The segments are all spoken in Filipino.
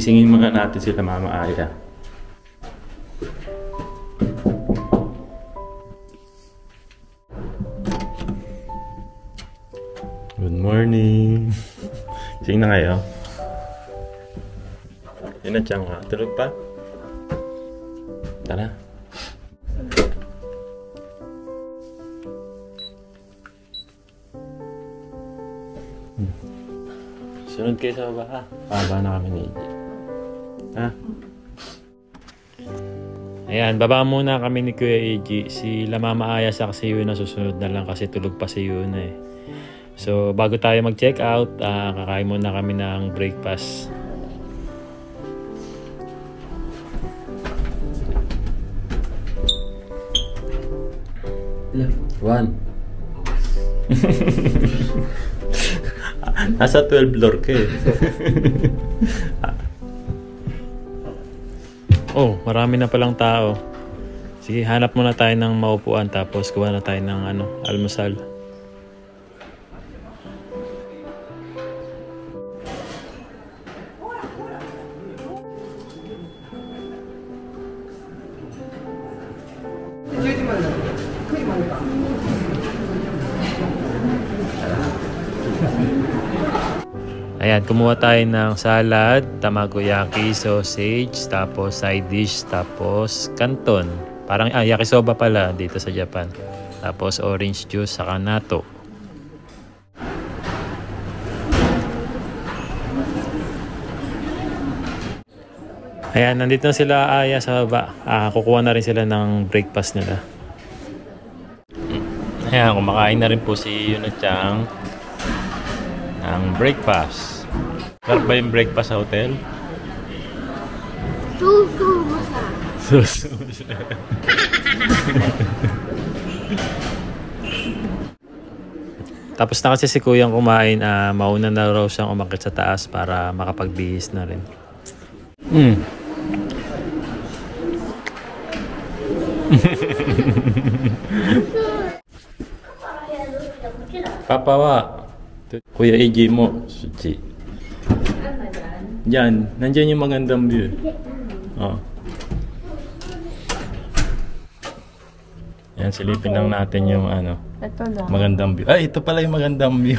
Gisingin muna natin sila Mama Aya. Good morning. Gising na kayo? Yun na Chang ha? Tulog pa? Tara. Sunod kayo sa baba ha? Pababa na kami ni EJ. Ha? Ayan, baba muna kami ni Kuya EJ. Si Mama Aya sa kasi yun na susunod na lang kasi tulog pa si Yuna eh. So, bago tayo mag-check out, kakain muna kami ng breakfast. One. Nasa 12 floor ka eh. Oh, marami na palang tao. Sige, hanap muna tayo ng maupuan tapos kuha na tayo ng almusal. Ayan, kumuha tayo ng salad, tamagoyaki, sausage, tapos side dish, tapos canton. Parang yakisoba pala dito sa Japan. Tapos orange juice, saka natto. Ayan, nandito na sila Aya sa baba. Kukuha na rin sila ng breakfast nila. Ayan, kumakain na rin po si Yuna-chan ng breakfast. Sarap ba yung breakfast sa hotel? Susu. Tapos na kasi si Kuyang kumain, mauna na raw siyang umakyat sa taas para makapagbihis na rin. Papawa. Kuya EJ mo, Suchi. Diyan, nandiyan yung magandang view. Oh. Yan, silipin lang natin yung Ito lang. magandang view. Ay, ito pala yung magandang view.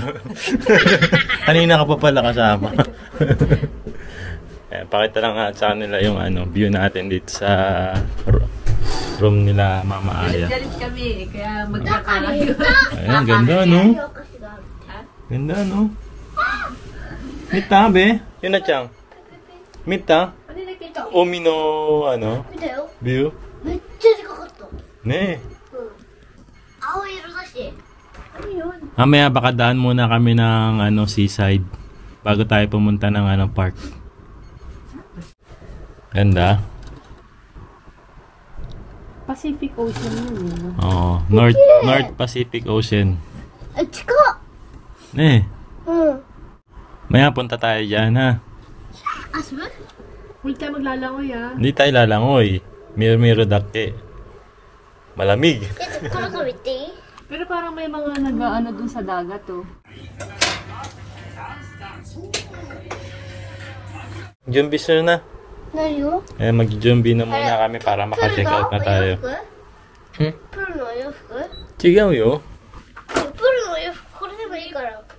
Kanina ka pa pala kasama. Ayan, pakita lang sa kanila yung view natin dito sa room nila Mama Aya. Galit kami, kaya magkakalayo. Ayan, ganda no? Ganda no? Mita be? Yun na Chang. Mita? Omino view? Ne. Mamaya baka daan muna kami ng seaside bago tayo pumunta ng park. Ganda. Pacific Ocean yun. Oo, North Pacific Ocean. Ne. Maya punta tayo dyan ha. Huwag tayo maglalangoy ha. Hindi tayo lalangoy. Miro dake. Malamig. Pero parang may mga nag-aano dun sa dagat oh. Jumbis na. Mag-jumbi na muna kami para maka-check out na tayo. Chigaw yo.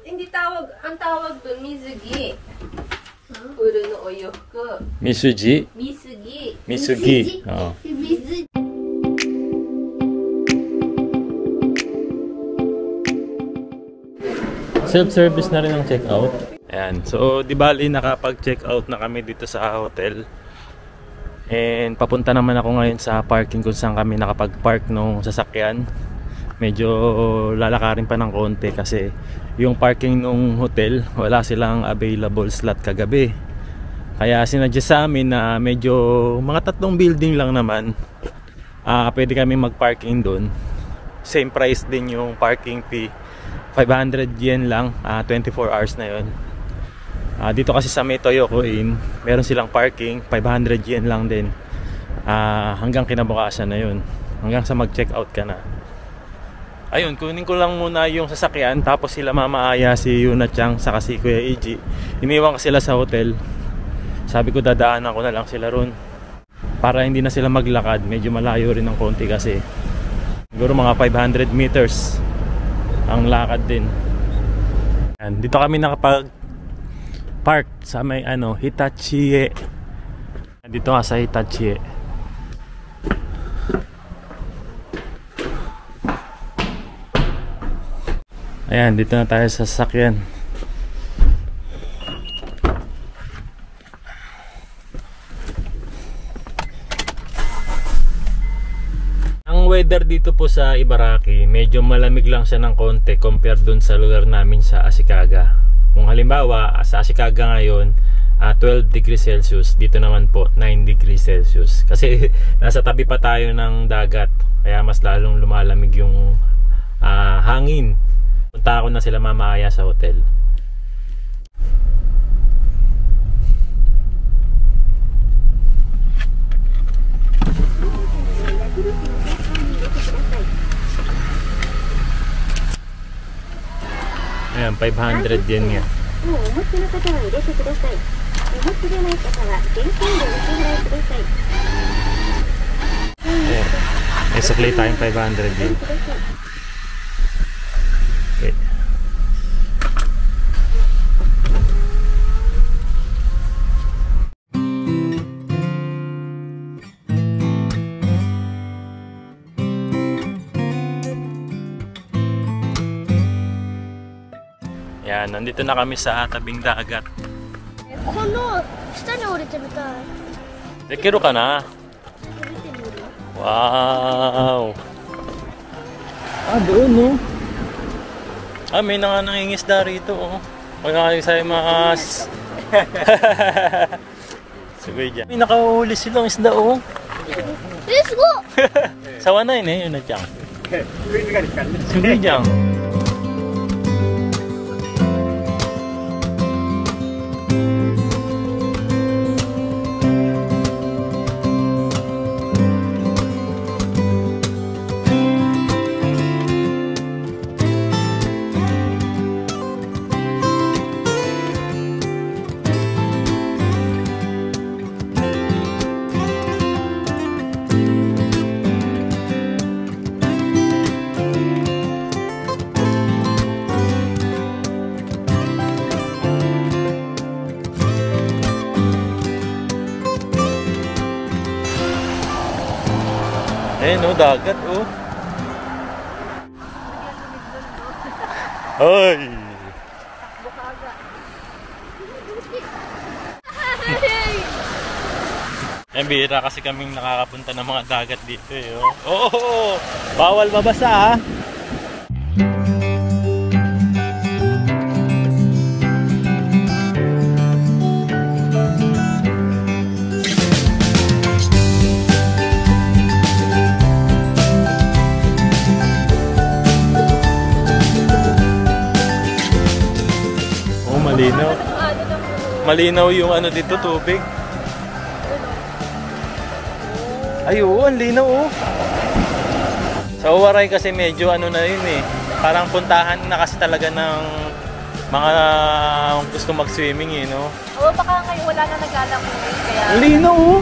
Hindi tawag, ang tawag doon, Mizugi. Puro no oyoko. Misugi? Misugi. Misugi. Oo. Self-service na rin ang check-out. Ayan. So, di bali nakapag-check out na kami dito sa hotel. And papunta naman ako ngayon sa parking kung saan kami nakapag-park nung sasakyan. Medyo lalakarin pa ng konti kasi yung parking nung hotel wala silang available slot kagabi. Kaya sinadya sa amin na medyo mga 3 building lang naman, pwede kami mag-parking doon. Same price din yung parking fee, 500 yen lang, 24 hours na yun. Dito kasi sa Metoyoko Inn meron silang parking, 500 yen lang din, hanggang kinabukasan na yun, hanggang sa mag-check out ka na. Ayun, kunin ko lang muna yung sasakyan. Tapos sila Mama Aya, si Yuna-chan, saka si Kuya EJ, iniwan ko sila sa hotel. Sabi ko dadaanan ko na lang sila ron para hindi na sila maglakad. Medyo malayo rin ng konti kasi siguro mga 500 meters ang lakad din. And dito kami nakapag park sa may Hitachi. Dito nga sa Hitachi. Ayan, dito na tayo sa sasakyan. Ang weather dito po sa Ibaraki, medyo malamig lang siya ng konti compare dun sa lugar namin sa Ashikaga. Kung halimbawa, sa Ashikaga ngayon, 12 degrees Celsius, dito naman po 9 degrees Celsius. Kasi nasa tabi pa tayo ng dagat, kaya mas lalong lumalamig yung hangin. Punta ako na sila mamaya sa hotel. Ayan, 500 yen nga. Ayan, exactly tayong 500 yen. Okay. Yan, nandito na kami sa tabing dagat. Dekero ka na? Wow! Doon no? May nangingisda rito oh. Magkakasaymas. Sugay dyan. May nakahuli silang isda oh. Let's go! Sawa na yun yun na dyan. Sugay dyan. No, dagat oh. Ay. Bihira kasi kaming nakakapunta ng mga dagat dito eh. Oh, bawal mabasa ha. Malinaw. Malinaw yung dito, tubig. Ay, oo, ang linaw oh. Sa Uwaray kasi medyo na yun eh. Parang puntahan na kasi talaga ng mga gusto mag-swimming eh, no? Oo, baka ngayon wala na nag-alam mo eh, kaya... Linaw oh.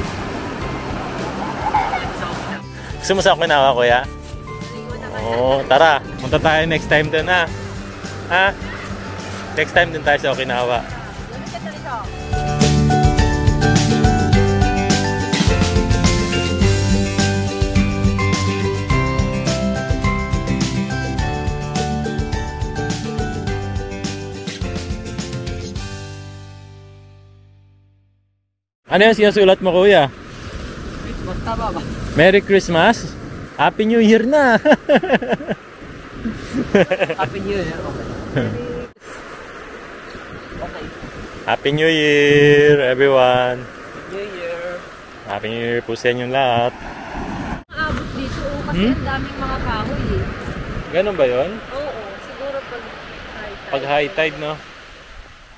Gusto mo sa Okinawa, kuya? Oo, tara. Punta tayo next time doon ha. Ha? Next time din tayo sa Okinawa. Ano yung sinasulat mo, kuya? Christmas tama ba? Merry Christmas? Happy New Year na! Happy New Year. Okay. Happy New Year, everyone! New Year. Happy New Year po sa inyong lahat. Maabot dito kasi ang daming mga kahoy eh. Ganun ba yun? Oo, siguro pag high tide. Pag high tide, no?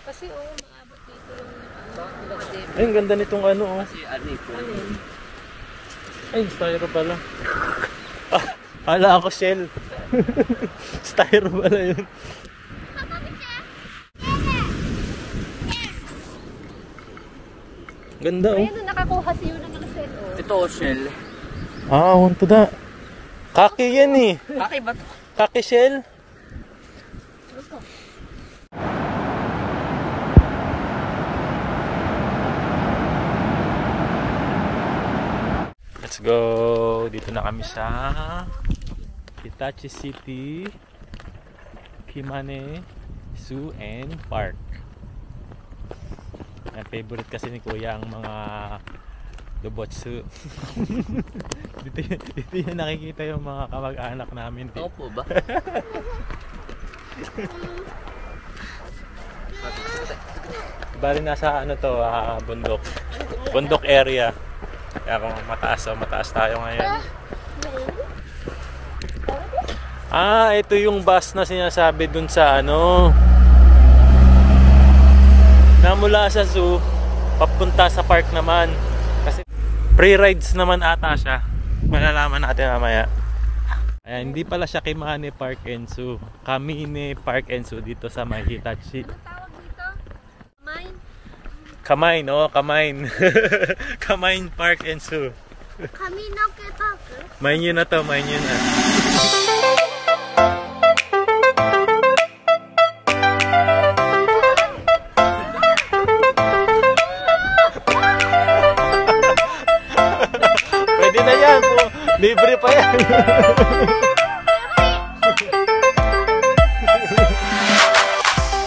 Kasi maabot dito yung mga Ay, ang ganda nitong oh. Si Ani po. Ay, styro pala. Hala ako shell. Styro pala yun. Ganda oh. Ayun, nakakuha si Yuna ng shell. Oh. Ito, shell. Ah, hunto da. Kaki yan eh. Kaki ba ito? Kaki shell. Let's go. Dito na kami sa Hitachi City, Kimane Zoo and Park. Ang favorite kasi ni Kuya ang mga Dobotsu. dito yung nakikita yung mga kamag-anak namin. Opo ba? Bali nasa ano to, bundok. Bundok area. Kaya kung mataas tayo ngayon. Ito yung bus na sinasabi dun sa ano. Na mula sa zoo, papunta sa park naman. Kasi free rides naman ata siya. Malalaman natin mamaya. Ayan, hindi pala siya Kimane Park and Zoo. Kamine Park and Zoo dito sa may Hitachi. Anong tawag dito? Mine? Kamain, oh, Kamain. Kamain Park and Zoo. Kamino ke park? Main yun na to, main yun na. Pwede na yan, libre pa yan.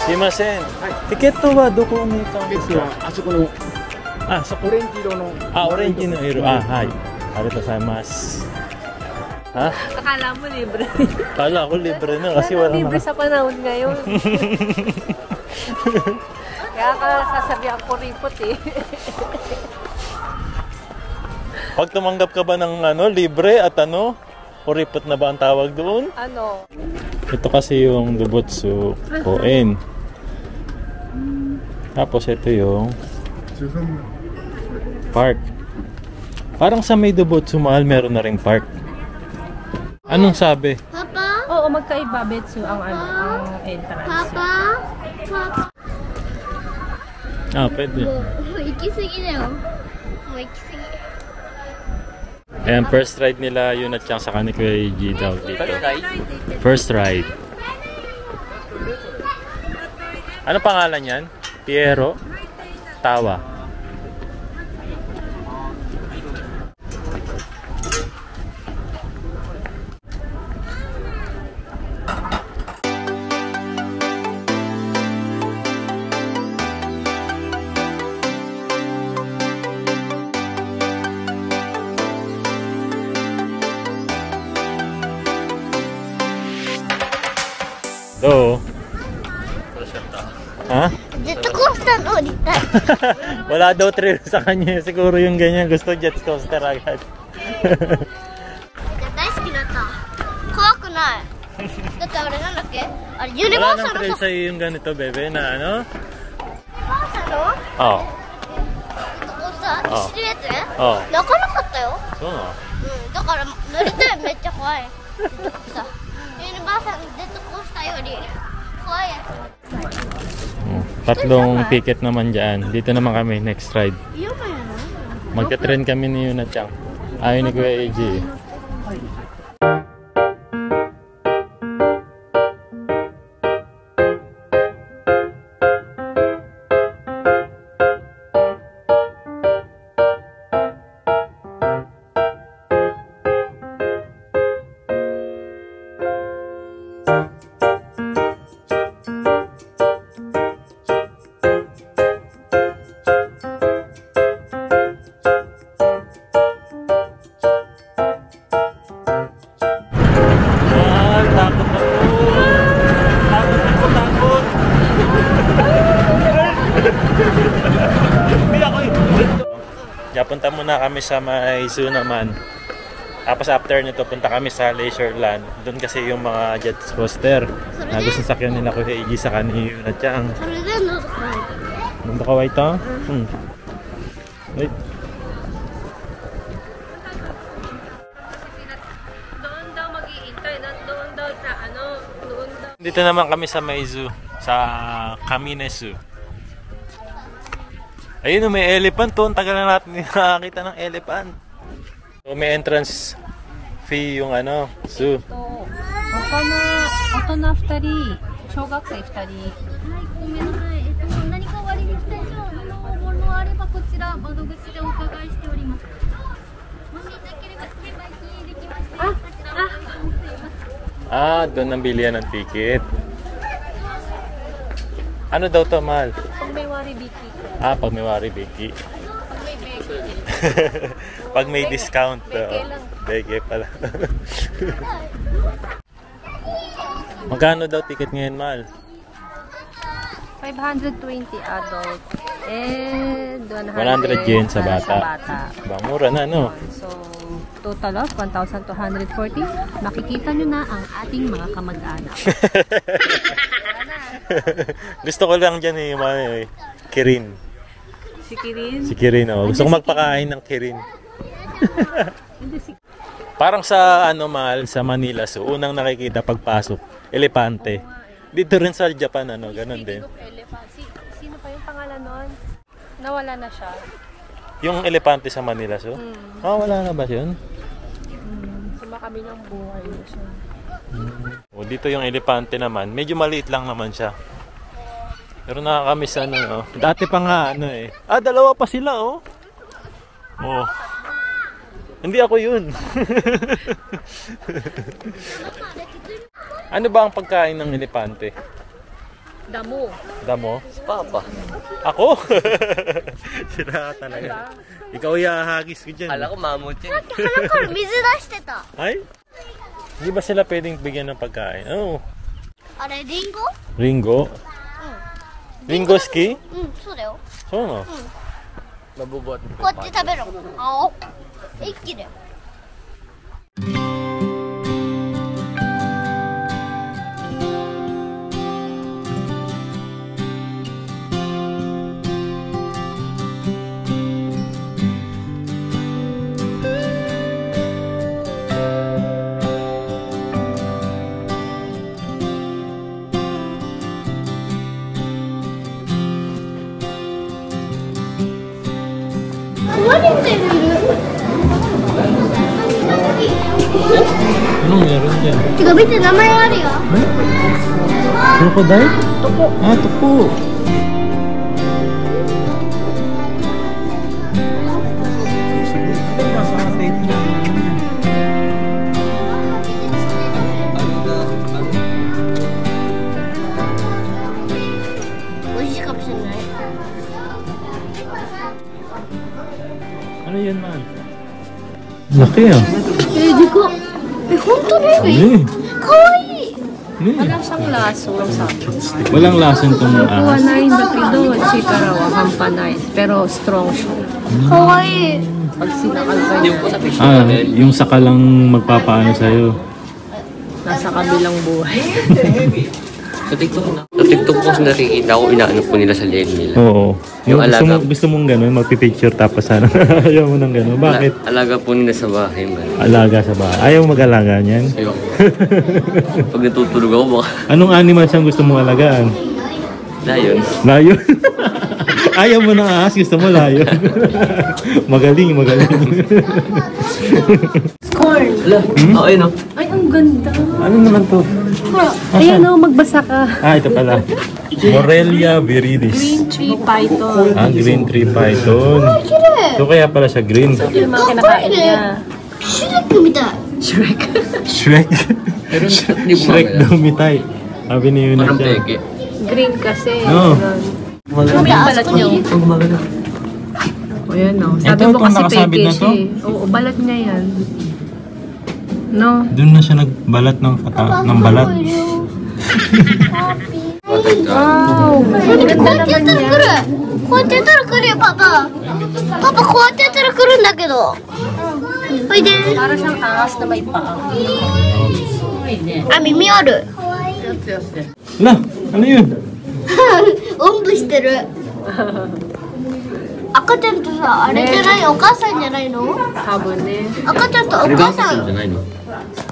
Simasen. Tiket to ba? Doko ni Kamisa. あそこの So オレンジ色の オレンジの色。はい。ありがとうございます。Ha? Akala mo libre. Kala ko libre na kasi wala Libre na. sa panahon ngayon. Kaya ka sasabihan ko ripot eh. Pag tumanggap ka ba ng ano, libre at ano, kuripot na ba ang tawag doon? Ano? Ito kasi yung Dobotsu Koen. Tapos ito yung park. Parang sa may Dobotsu Mahal meron na ring park. Anong sabi? Papa? Oo, magkaiba Betsu ang ano, ang entrance. Papa? Papa? Pwede. Ikisigi na yun. Ikisigi. Ayan, first ride nila yun at siyang sa ni Kuya Eiji daw dito. First ride. Ano pangalan yan? Piero? Tawa? Do. Ha? Jet coaster ulit. Wala daw thrill sa kanya. Siguro yung ganyan. Gusto jet coaster agad. 大好きだった。怖くない。だってあれなんだっけ？あれユニ Wala バー nang サル thrill さ。 sa'yo yung ganito, bebe, na ano? ユニバーサルの？ Oo. こうさ、あ走るやつ？あ泣かなかったよ。 So, no? うん、だから乗りたいめっちゃ怖い。さ、ユニバーサルジェットコースターより怖いやつ。 Tatlong ticket naman dyan. Dito naman kami, next ride. いいよかやな。 Magka-trend kami ni Yuna Chang. Ayaw ni Kuya Eiji. Punta muna kami sa may zoo naman. Tapos after nito, punta kami sa Leisureland. Doon kasi yung mga jet coaster na gusto sakyan nila Kuya Eiji sa ni Yuna Chang. それでのどかい。 Nando ka ito? Wait. Doon daw mag-iintay. Doon daw sa ano. Doon daw. Dito naman kami sa may zoo. Sa Kamine Zoo. Ayun, may elephant to. Ang tagal na natin nakakita ng elephant. So, may entrance fee yung ano, zoo. 大人2人、小学生2人。はい、ごめんなさい。何か割引対象のものあればこちら窓口でお伺いしております。もしなければ券売機できましたらこちらお願いします。Ah, doon ang bilihan ng ticket. Ano daw to, mahal? Pag may waribiki. Ah, pag may waribiki. Pag may beke. Pag may discount. Beke lang. Beke pala. Magkano daw ticket ngayon, mahal? 520 adult. And 100 yen sa bata. Ba, mura na, no? So, total of 1,240. Makikita nyo na ang ating mga kamag-anak. Gusto ko lang dyan eh, mga Kirin. Si Kirin? Si Kirin, oh. Gusto ko magpakain ng Kirin. Parang sa ano, mahal, sa Manila, so unang nakikita pagpasok, elepante. Dito rin sa Japan, ano, ganun din. Sino pa yung pangalan nun? Nawala na siya. Yung elepante sa Manila, so? Ah, wala na ba yun? Sa makabilang buhay na siya. O, dito yung elepante naman, medyo maliit lang naman siya. Pero nakakamiss ano, no? Dati pa nga, ano eh. Ah, dalawa pa sila, oh. Oh. Hindi ako yun. Ano ba ang pagkain ng elepante? Damo. Damo? Papa. Ako? Sira ka talaga. Ikaw ihahagis ko dyan. Alam ko mamot yun. 鼻から水出してた。 Ay? Hindi ba sila pwedeng bigyan ng pagkain? Oh. あれリンゴ？ Ringo? Ringo ski? うん、そうだよ。 So, no? Mabubot. こうやって食べろ。青。一気だよ。何言ってる？ Anong meron dyan? Tiga bite, namay ari ya. Crocodile? Tupo. Ah, tupo. Ano yan, man? Laki ah. Eh, di ko. Eh, honto baby. Eh. Kawaii. Wala siyang laso. Walang lason tong ahas. Kuwanayin na pido at chikarawa, hampanay. Pero strong siya. Kawaii. Pag sinakal ka niya, Ah, yung saka lang magpapaano sa'yo. nasa kabilang buhay. Sa TikTok ko nakikita ko, inaano po nila sa leg nila. Oo. Yung alaga. Gusto mong gano'n, magpipicture tapos ano. Ayaw mo ng gano'n. Bakit? Alaga po nila sa bahay man. Alaga sa bahay. Ayaw mag-alaga niyan? Ayoko. Pag natutulog ako, baka Anong animal siyang gusto mong alagaan? lion. Layon? Ayaw mo ng ahas, gusto mo layon. Magaling, magaling. Corn! Ala, okay no? Ay, ang ganda. Ano naman to? Ayan o, magbasa ka. Ah, ito pala. Morelia viridis. Green tree python. Ah, green tree python. So kaya pala siya green. Ito yung mga kinakain niya. Shrekみたい。 Shrek. Shrek. Pero hindi Shrek daw mitay. Sabi ni Yuna Parang siya. peke. Green kasi. No. Ano yung balat niya? Ang gumagana. O yan o. Ito, Sabi mo itong kasi nakasabit peke na to? siya eh. Oo, balat niya yan. No? Doon na siya nagbalat ng ng balat. Wow! こうやってやったら来る。こうやってやったら来るよ、パパ。パパ、こうやってやったら来るんだけど。おいで。 Para siyang angas na may paang. あ、耳ある。 La, ano yun? おんぶしてる。赤ちゃんとさ、あれじゃない、お母さんじゃないの？ Habon eh. 赤ちゃんとお母さん。じゃないの？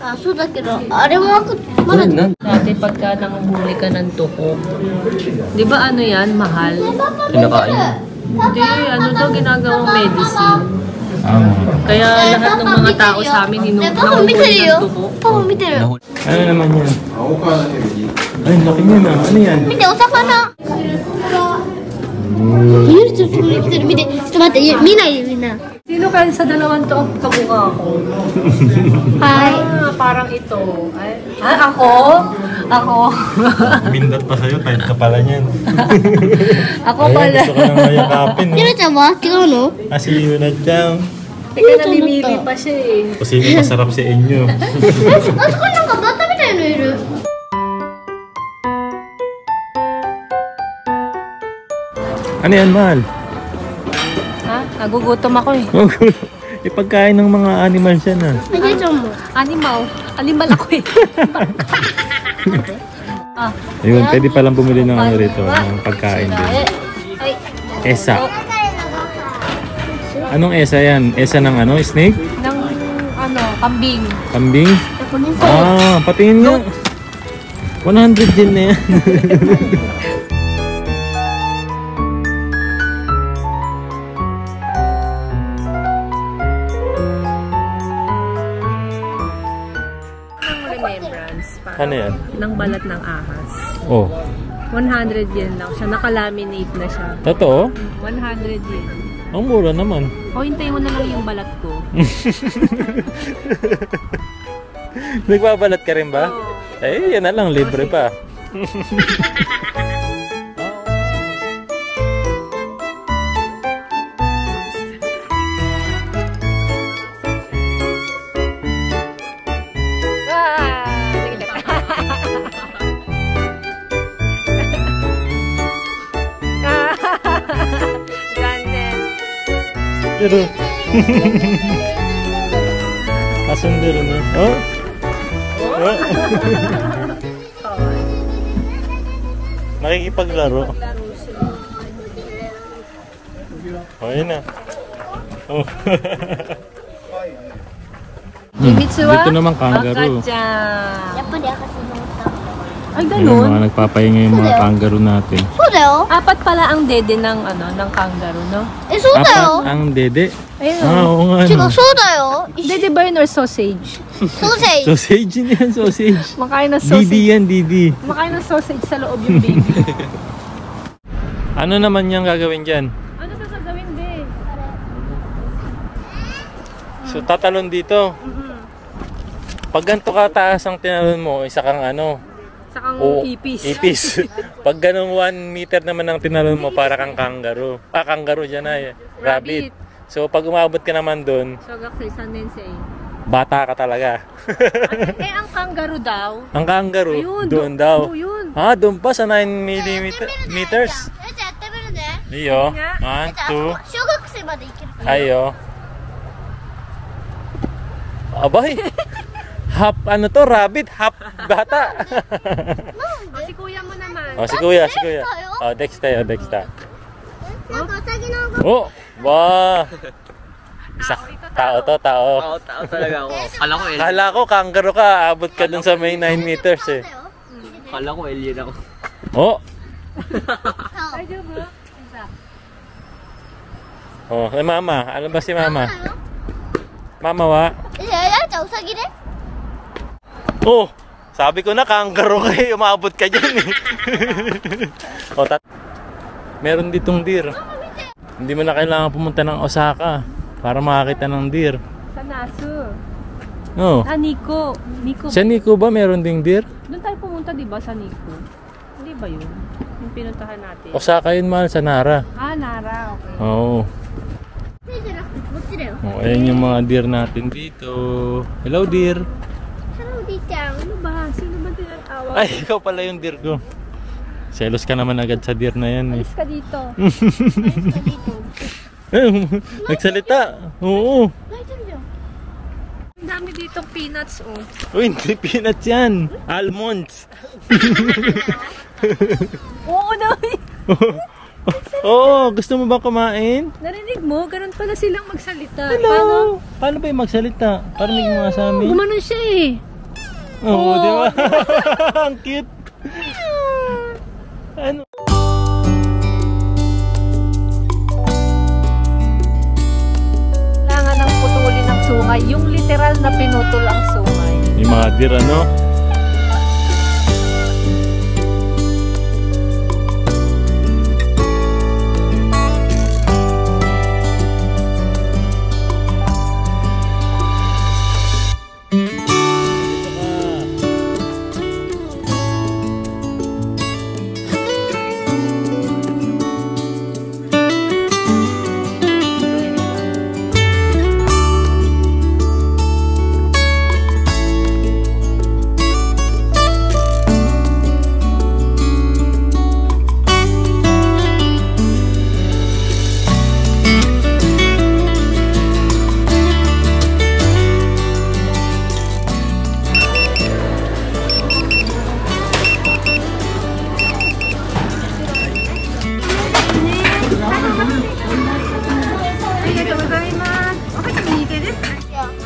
あ、そうだけど、あれもまだ Dati pagka nanguhuli ka ng tuko, di ba ano yan, mahal? Kinakain. Hindi, ano daw ginagawang medicine. Kaya lahat ng mga tao sa amin nanguhuli ng tuko. パパ見てる。 Ano naman yan? Ay, laki niya na. Ano yan? 見て、お魚。ゆるちょっと見てる、見て。ちょっと待って、見ないでみんな。 Sino kaya sa dalawang to ang kamukha ko? はい。 Ah, parang ito. Ay, ako? Ako? Pindot pa sa'yo, tight ka pala niyan. Ako Ay, pala. gusto ko nang mayakapin. ゆるちゃんは違うの？ Kasi yun na dyan. Teka, namimili pa siya eh. Kasi masarap sa inyo. あそこになんかバッタみたいのいる。 Ano yan, mahal? Ha? Nagugutom ako eh. Ipagkain ng mga animals yan ah. ゆるちゃんも。 Animal. Animal ako eh. Ah, Ayun, pwede palang bumili ng ano rito, ng pagkain din. はい。 Esa. Anong esa yan? Esa ng ano? Snake? ng ano, kambing. Kambing? Ah, patingin nga. 100 din na yan. Remembrance. Ano yan? Ng balat ng ahas. Oh, 100 yen lang siya. Nakalaminate na siya. totoo? 100 yen. Ang mura naman. O, hintayin mo na lang yung balat ko. Nagbabalat ka rin ba? Eh, yan na lang, libre pa. Pero asundero na. Oh? Oh? Nakikipaglaro. Oh, yun na. Oh. Mitsuwa? Dito naman kangaroo. やっぱり赤ちゃんだった。 Ay, Ayun, ganun. mga nagpapahinga yung mga kangaroo natin. そうだよ。 Apat pala ang dede ng ano, ng kangaroo, no? え、そうだ Apat よ。 ang dede. Ayun. Ah, oo nga. 違う、 No. そうだよ。 Dede ba yun or sausage? ソーセージ。 Sausage yun yan, sausage. Makain ng Didi sausage. yan, Didi. Makain ng sausage sa loob yung baby. Ano naman yung gagawin dyan? Ano sa gagawin, be? So, tatalon dito. Pag ganito kataas ang tinalon mo, isa kang ano, Sa kang ipis. ipis. Pag ganun 1 meter naman ang tinalon mo, para kang kangaroo. Ah, kangaroo dyan ay. Rabbit. So, pag umabot ka naman doon, Shogakui san nensei. bata ka talaga. Eh, ang kangaroo daw. Ang kangaroo, Ayun, doon daw. Oo, yun. Ah, doon pa sa 9 meters. ゆるちゃんやってみるね。 Iyo. 1, 2. 小学生までいける。 Ayo. Abay. Half ano to, rabbit, half bata. O, si kuya mo naman. Oh, si kuya, si kuya. Oh, Dexter, oh, Dexter. なんかウサギの Oh, wow. Isa, tao to, tao. Tao talaga ako. Kala ko alien. Kala ko kangaroo ka, abot ka dun sa may 9 meters eh. Kala ko alien ako. Oh. Ay, di ba? Oh, eh, mama, ano ba si mama? Mama wa? え、やるちゃんウサギで？ Oh, sabi ko na kangaroo ka eh, umabot ka dyan eh. Oh, meron ditong deer. Hindi mo na kailangan pumunta ng Osaka para makakita ng deer. Sa Nasu. Oh. Ah, Nico. Nico. Sa Nico ba meron ding deer? Doon tayo pumunta, di ba, sa Nico? Hindi ba yun? Yung pinuntahan natin. Osaka yun, mahal, sa Nara. Ah, Nara. Okay. Oo. 手じゃなくてこっちだよ。 Oh, ayan yung mga deer natin dito. Hello, deer. Hello, おじいちゃん。 Ano ba? Sino ba tinatawag? Ay, ikaw pala yung deer ko. Selos ka naman agad sa deer na yan eh. Alis ka dito. Nagsalita. Oo. 泣いてるじゃん。 Ang dami ditong peanuts, oh. Uy, hindi peanuts yan. Almonds. Oo na. Oo, gusto mo ba kumain? Narinig mo? Ganun pala silang magsalita. Hello! Paano ba yung magsalita? Parinig mo nga sa amin. Gumanon siya eh. Oo, di ba? Ang cute! Ano? Kailangan ng putulin ng sungay. Yung literal na pinutol ang sungay. Yung mga deer, ano?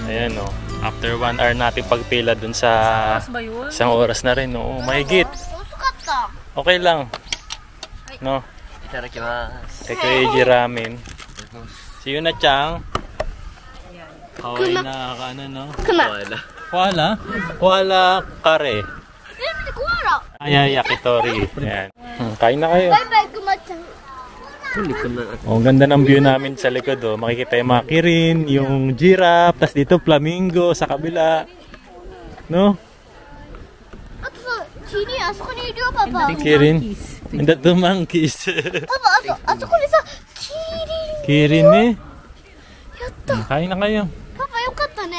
Ayan o. After 1 hour natin pagpila dun sa isang oras na rin. Oo, mahigit. Okay lang. No? Itadakimasu. Tekoeji ramen. See you na, Chang. Hawaii na ano, no? Koala? Koala kare. Ay, yakitori. Ayan. Kain na kayo. Oh, ganda ng view namin sa likod. Oh. Makikita yung mga kirin, yung giraffe, tas dito flamingo sa kabila. No? Kirin. And the two monkeys. Kirin eh. Kain na kayo. Papa, よかったね.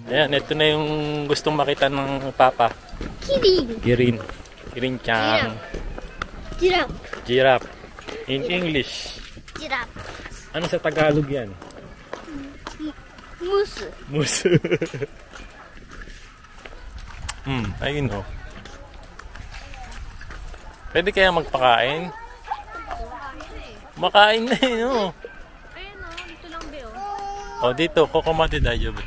Ayan, ito na yung gustong makita ng Papa. Kirin. Kirin-chan. Giraffe. Giraffe. In English. Giraffe. Ano sa Tagalog yan? Moose. Moose. Ayun o. Pwede kaya magpakain? Makain na yun o. Ayun o, dito lang be O dito, kokomate daijoubu.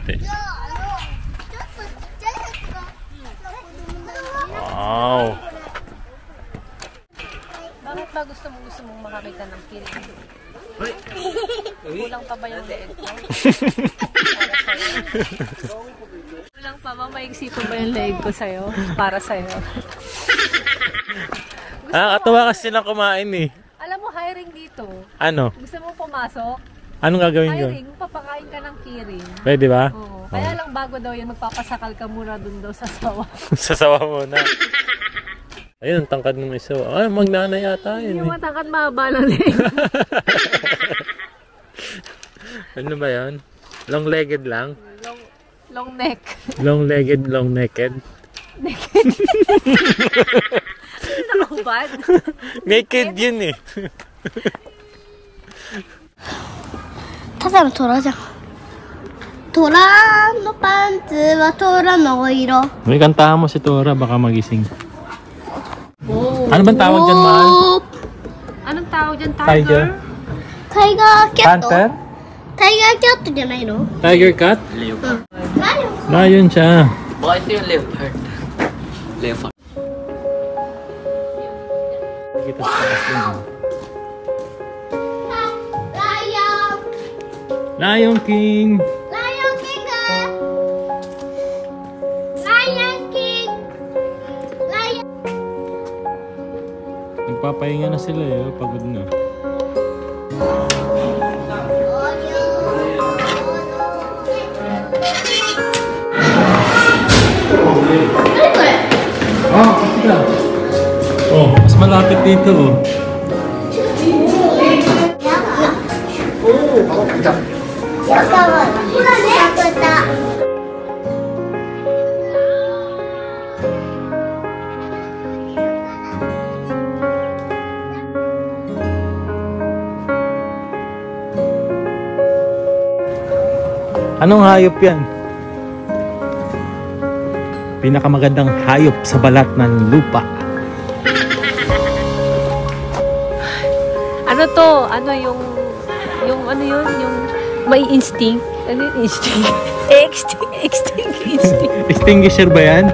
Wow. Bakit ba gusto mong makakita ng kirin? Kulang pa ba yung leeg ko? Kulang pa ba? Maigsi pa ba yung leeg ko sa'yo? Para sa'yo? Nakakatawa kasi silang kumain eh. Alam mo, hiring dito. Ano? Gusto mo pumasok? Anong gagawin ko? Hiring, papakain ka ng kirin. Pwede ba? Oo. Kaya lang bago daw yan, magpapasakal ka muna dun daw sa sawa. Sasawa muna. Ayun, tangkad ng isa. Ay, magnana yata yun. Yung matangkad mahaba lang leeg. Ano ba yan? Long-legged lang? Long neck. Long-legged, long-necked? Naked. Nakahubad. Naked yun eh. ただの虎じゃん。虎のパンツは虎のお色。 May kantahan mo si Tora, baka magising. Ano bang tawag dyan, Mahal? Anong tawag dyan? Tiger? Tiger? タイガーキャット。 Panther? タイガーキャットじゃないの？ Tiger cat? Leopard. Lion siya. Baka ito yung leopard. Leopard. Kita sa taas din. ライオン。 Lion King! ライオンキング。ライオンキング。ライオン。 Nagpapahinga na sila eh, pagod na. Oh, mas malapit. lumapit dito. Anong hayop yan? Pinakamagandang hayop sa balat ng lupa. Ano to? Ano yung ano yun? Yung may instinct? Ano yung instinct? Instinct. Extinguisher ba yan?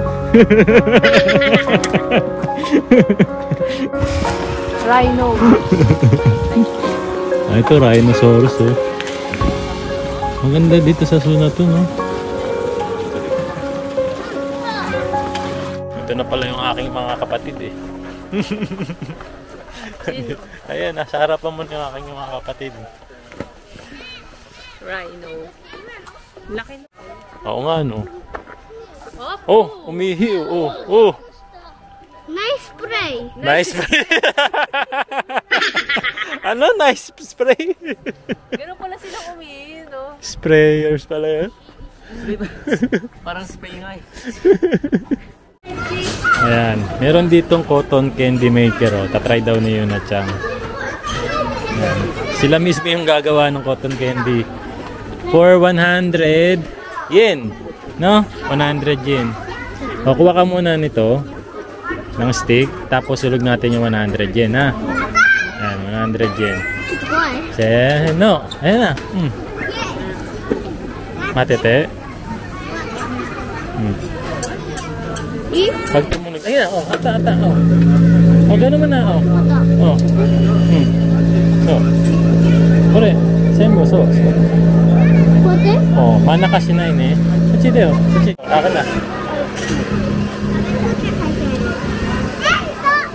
Rhino. Ito, rhinoceros oh. Maganda dito sa zona to, no? Ito na pala yung aking mga kapatid eh. Ayan, nasa harapan mo yung aking mga kapatid. Rhino. Laki na. Oo nga, no? Oh, umihi. Oh. Nice spray. Nice spray. Ano? Nice spray? Gano'n pala silang umihi, no? Sprayers pala yan. Parang spray nga eh. Ayan, meron ditong cotton candy maker oh. Tatry daw ni Yuna Chang. Ayan. Sila mismo yung gagawa ng cotton candy. For 100 yen. No? 100 yen. O, kuha ka muna nito ng stick. Tapos sulog natin yung 100 yen ha. Ayan, 100 yen. No. Ayan na. Matete. Pag tumunog. Ayan, oh, ata. Oh. Oh, gano'n man na, oh. Oh. Oh. Kore, senbo, so. Oh, mana kasi na yun eh. Suchi da yo. Suchi. Akin na.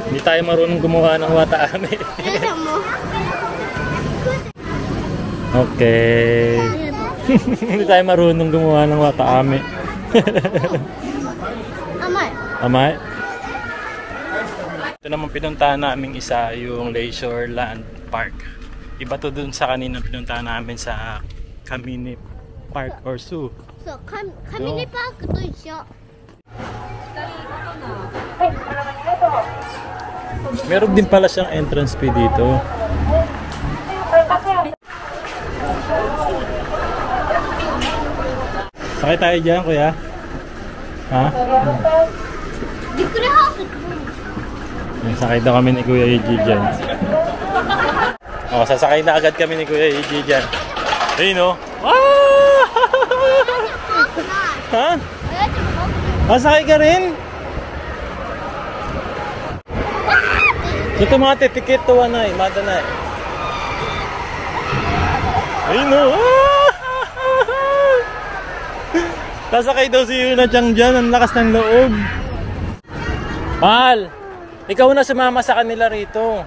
Hindi tayo marunong gumawa ng wataame. Okay. Hindi tayo marunong gumawa ng wataame. Amay? Ito naman pinuntahan namin isa yung Leisureland Park. Iba to dun sa kanina pinuntahan namin sa Kamini Park or Zoo. So, Kamini Park to isyo. Meron din pala siyang entrance fee dito. Sakay tayo dyan, kuya? Ha? Sakay daw kami ni Kuya Eiji dyan. O, sasakay na agad kami ni Kuya Eiji dyan. Ayun o. Ha? Masakay ka rin? Ito mga titikit to na eh. Mada na eh. Ayun o. Sasakay daw si Yuna Chang dyan. Ang lakas ng loob. Mahal! Ikaw na sumama sa kanila rito.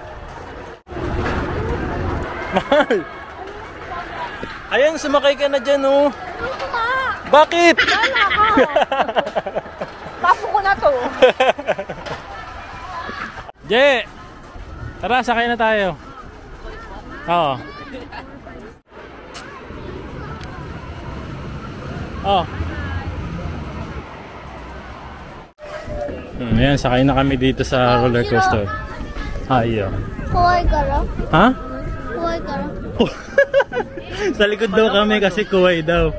Mahal! Ayan, sumakay ka na dyan, oh. Bakit? Papo ko na to. Je! Tara, sakay na tayo. Oo. Oh. Ayan, sakay na kami dito sa roller coaster. Iyo. Kuwai kara? Ha? Kuwai kara? Sa likod daw kami kasi kuway daw.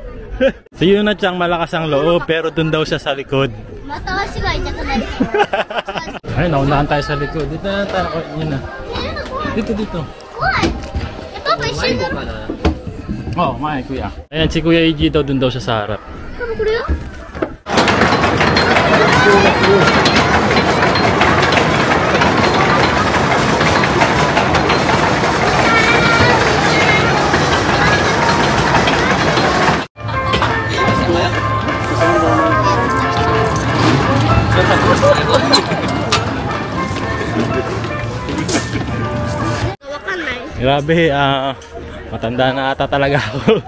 Si Yuna Chang malakas ang loob pero dun daw siya sa likod. Matawashi ga itaku naru. Ayun, naunahan tayo sa likod. Dito na tayo. Yun na. Dito. Kuwai? Papa, ishin naru? Oo, may kuya. Ayan, si Kuya Eiji daw dun daw siya sa harap. Ano ko rin? Grabe, matanda na ata talaga ako.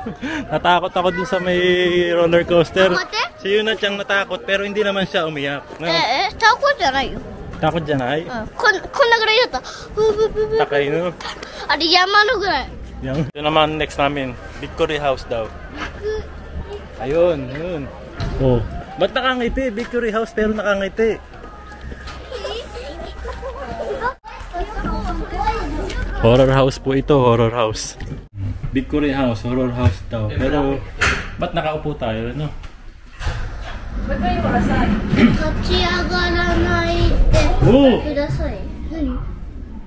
Natakot ako dun sa may roller coaster. Si Yuna Chang natakot pero hindi naman siya umiyak. No? takotじゃないよ。Takot dyan ay? こんなぐらいだった。ふうふうふうふう。 Takay no? あれ山のぐらい。 Yan. Ito naman next namin. Victory House daw. Ayun, yun. Oh. Ba't nakangiti? Victory House pero nakangiti. Horror house po ito, horror house. Victory House, horror house daw. Pero, ba't nakaupo tayo, no? 立ち上がらないでおください。何？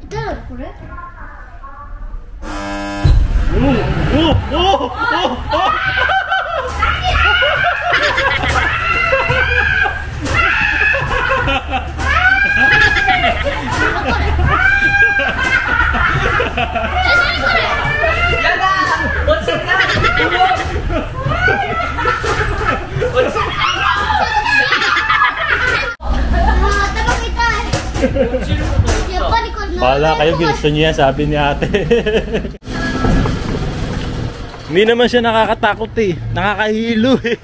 誰これ？ Bahala kayo, gusto niya, sabi ni ate. Hindi naman siya nakakatakot eh. Nakakahilo eh.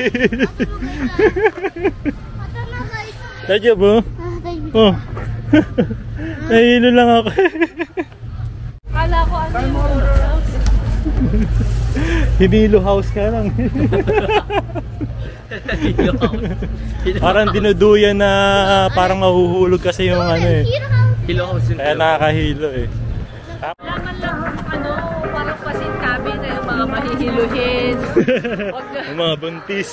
Tadya ba? Oh. Nahilo lang ako. Kala ko ano yung horror house. Hinilo house ka lang. Parang dinuduyan na parang mahuhulog kasi yung ano eh. Hilo house yun. Kaya nakakahilo eh. Laman lang ano, parang pasintabi na yung mga mahihiluhin. Yung mga buntis.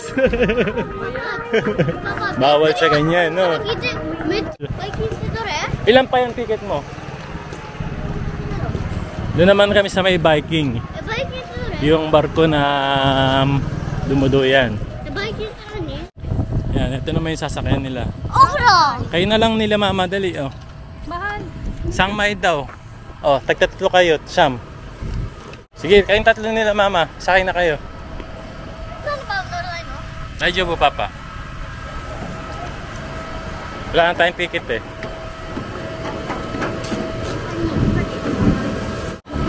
Bawal sa ganyan, no? Ilan pa yung ticket mo? Doon naman kami sa may Viking. Yung barko na dumuduyan. Yan, ito naman yung sasakyan nila. Kayo na lang nila mamadali, oh. Mahal. Sangmay daw. Oh, tagtatlo kayo, Sam. Sige, kayong tatlo nila mama. Sakay na kayo. Ayun po, papa. Wala na tayong ticket eh.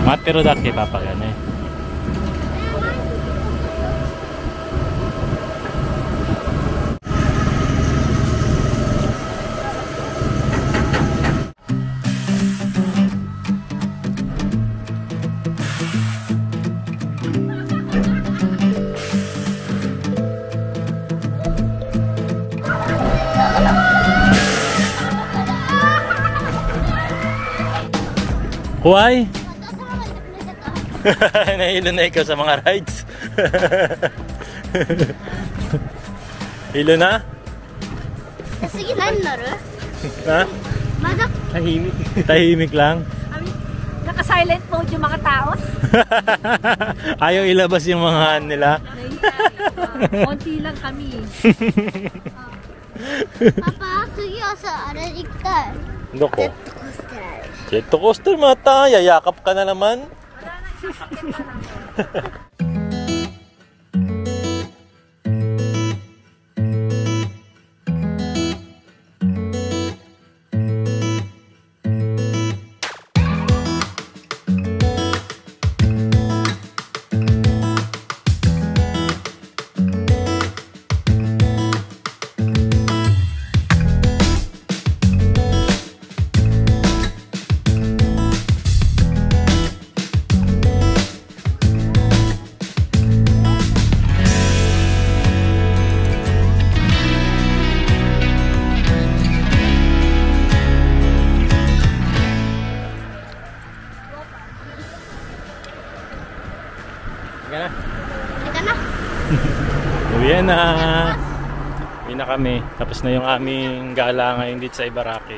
Matiro dati papa yan eh. Why? Nahilo na ikaw sa mga rides. Hilo na? Sige, nani naru? Ha? Mada? Tahimik. Tahimik lang? Naka-silent mode yung mga tao. Ayaw ilabas yung mga nila. Konti lang kami. Papa, sige sa ara ikitai. Doko? Jet coaster mata, yayakap ka na naman. Uwi na. Uwi na kami. Tapos na yung aming gala ngayon dito sa Ibaraki.